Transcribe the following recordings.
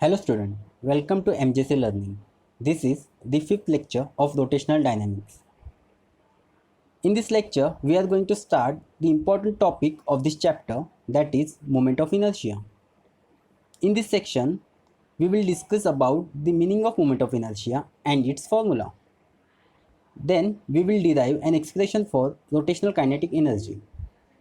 Hello student, welcome to MJC Learning. This is the fifth lecture of rotational dynamics. In this lecture, we are going to start the important topic of this chapter, that is moment of inertia. In this section, we will discuss about the meaning of moment of inertia and its formula. Then we will derive an expression for rotational kinetic energy.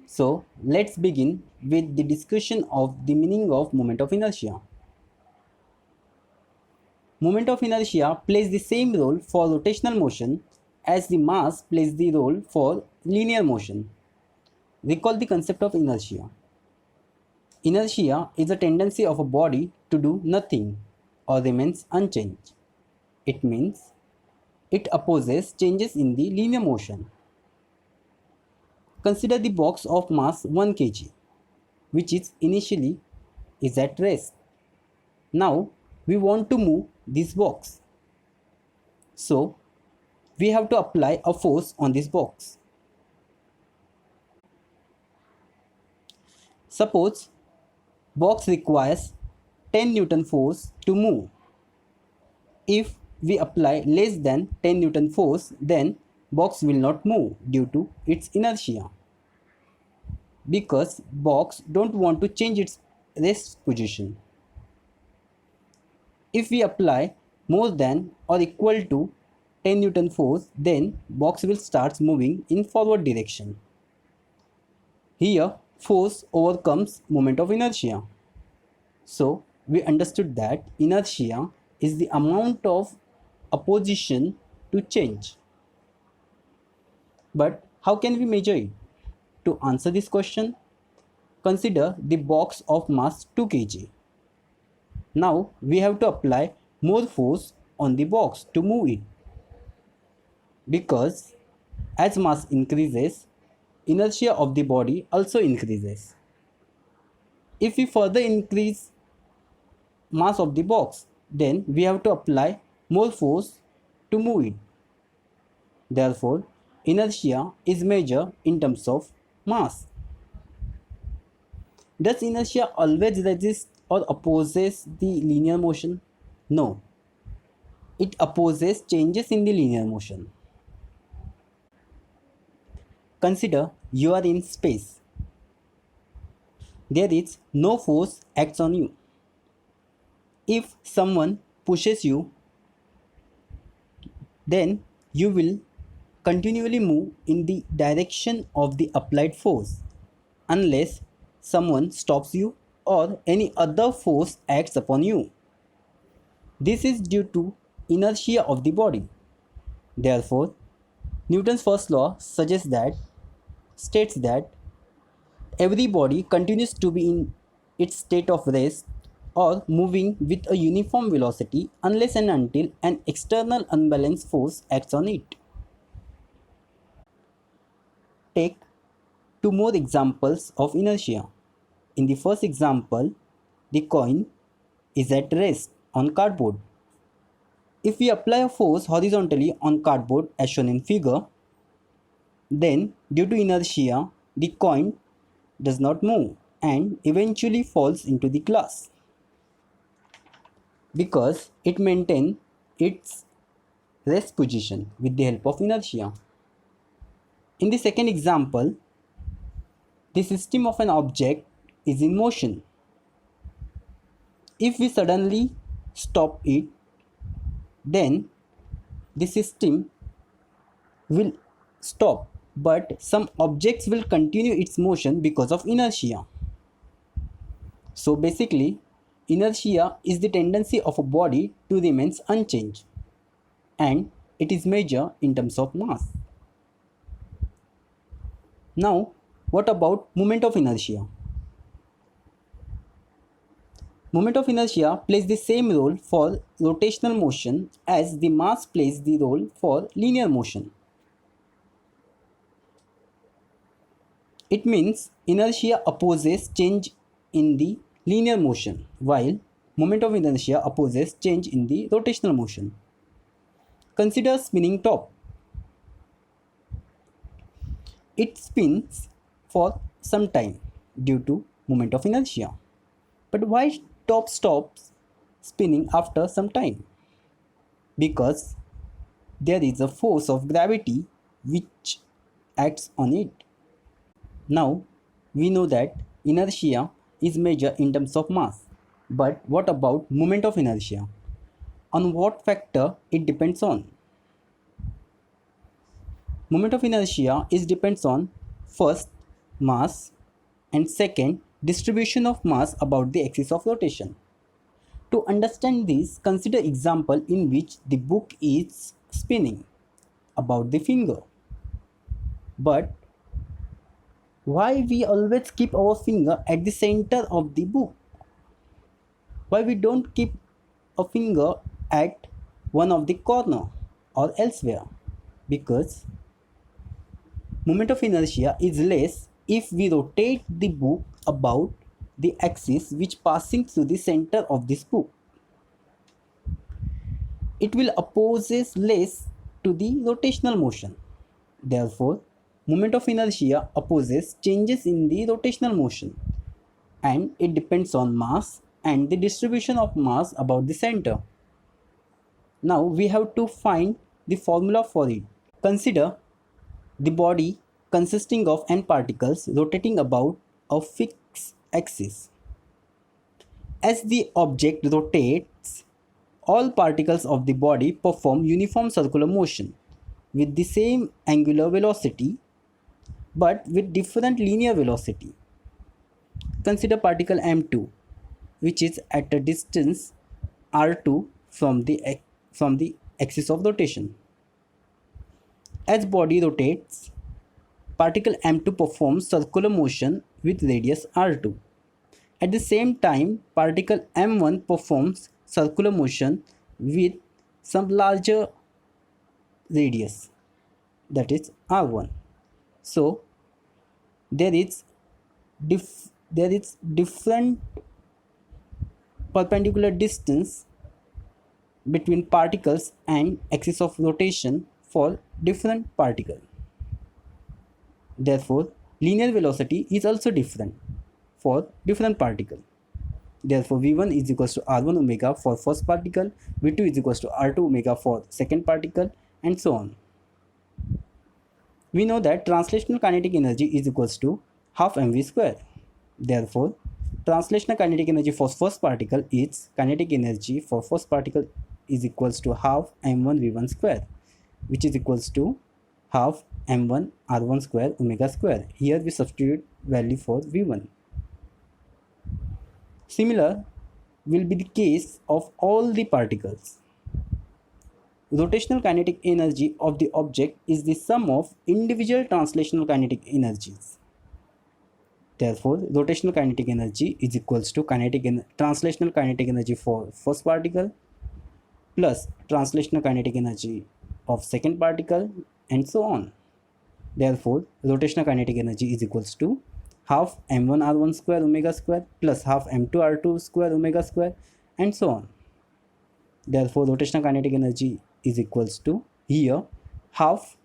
So let's begin with the discussion of the meaning of moment of inertia. Moment of inertia plays the same role for rotational motion as the mass plays the role for linear motion. Recall the concept of inertia. Inertia is a tendency of a body to do nothing or remains unchanged. It means it opposes changes in the linear motion. Consider the box of mass 1 kg, which is initially is at rest. Now we want to move this box. So we have to apply a force on this box. Suppose box requires 10 Newton force to move. If we apply less than 10 Newton force, then box will not move due to its inertia, because box don't want to change its rest position. If we apply more than or equal to 10 Newton force, then box will start moving in forward direction. Here force overcomes moment of inertia. So we understood that inertia is the amount of opposition to change. But how can we measure it? To answer this question, consider the box of mass 2 kg. Now we have to apply more force on the box to move it, because as mass increases, inertia of the body also increases. If we further increase mass of the box, then we have to apply more force to move it. Therefore, inertia is measured in terms of mass. Does inertia always resist or opposes the linear motion? No. It opposes changes in the linear motion. Consider you are in space. There is no force acts on you. If someone pushes you, then you will continually move in the direction of the applied force unless someone stops you or any other force acts upon you. This is due to inertia of the body. Therefore, Newton's first law states that every body continues to be in its state of rest or moving with a uniform velocity unless and until an external unbalanced force acts on it. Take two more examples of inertia. In the first example, the coin is at rest on cardboard. If we apply a force horizontally on cardboard as shown in figure, then due to inertia, the coin does not move and eventually falls into the glass, because it maintains its rest position with the help of inertia. In the second example, the system of an object is in motion. If we suddenly stop it, then the system will stop, but some objects will continue its motion because of inertia. So basically, inertia is the tendency of a body to remain unchanged, and it is measured in terms of mass. Now, what about moment of inertia? Moment of inertia plays the same role for rotational motion as the mass plays the role for linear motion. It means inertia opposes change in the linear motion, while moment of inertia opposes change in the rotational motion. Consider spinning top. It spins for some time due to moment of inertia. But why top stops spinning after some time because there is a force of gravity which acts on it. Now, we know that inertia is measured in terms of mass. But what about moment of inertia? On what factor it depends on? Moment of inertia is depends on first mass and second distribution of mass about the axis of rotation. To understand this, consider example in which the book is spinning about the finger. But why we always keep our finger at the center of the book? Why we don't keep a finger at one of the corner or elsewhere? Because moment of inertia is less if we rotate the book about the axis which passing through the center of this book. It will opposes less to the rotational motion. Therefore, moment of inertia opposes changes in the rotational motion and it depends on mass and the distribution of mass about the center. Now we have to find the formula for it. Consider the body consisting of n particles rotating about a fixed axis. As the object rotates, all particles of the body perform uniform circular motion with the same angular velocity but with different linear velocity. Consider particle m2 which is at a distance r2 from the axis of rotation. As body rotates, particle m2 performs circular motion with radius r2. At the same time, particle m1 performs circular motion with some larger radius, that is r1. So there is different perpendicular distance between particles and axis of rotation for different particle. Therefore, linear velocity is also different for different particle. Therefore, v1 is equals to r1 omega for first particle, v2 is equals to r2 omega for second particle, and so on. We know that translational kinetic energy is equals to half mv square. Therefore, translational kinetic energy for first particle is kinetic energy for first particle is equals to half m1 v1 square, which is equals to half m1 r1 square omega square. Here we substitute value for v1. Similar will be the case of all the particles. Rotational kinetic energy of the object is the sum of individual translational kinetic energies. Therefore, rotational kinetic energy is equals to translational kinetic energy for first particle plus translational kinetic energy of second particle and so on. Therefore, rotational kinetic energy is equals to half m1 r1 square omega square plus half m2 r2 square omega square and so on. Therefore, rotational kinetic energy is equals to here half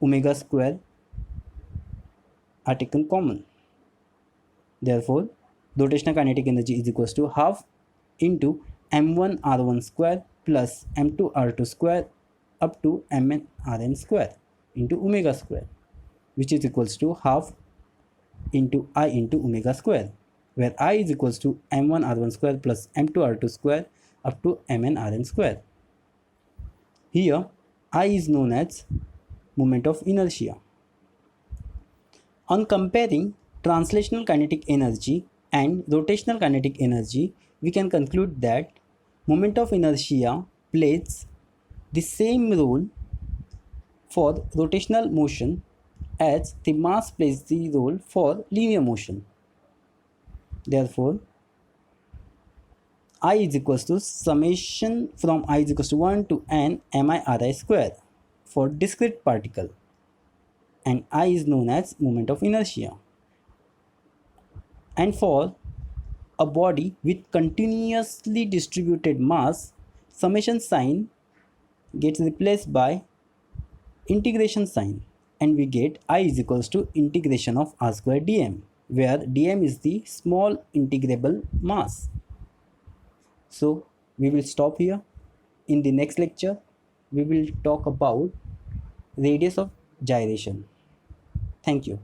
omega square are taken common. Therefore, rotational kinetic energy is equals to half into m1 r1 square plus m2 r2 square up to mn rn square into omega square, which is equals to half into I into omega square, where I is equals to m1 r1 square plus m2 r2 square up to mn rn square. Here I is known as moment of inertia. On comparing translational kinetic energy and rotational kinetic energy, we can conclude that moment of inertia plays the same role for rotational motion as the mass plays the role for linear motion. Therefore, I is equals to summation from I is equals to 1 to n mi ri square for discrete particle, and I is known as moment of inertia. And for a body with continuously distributed mass, summation sign gets replaced by integration sign, and we get I is equals to integration of r square dm, where dm is the small integrable mass. So we will stop here. In the next lecture, we will talk about radius of gyration. Thank you.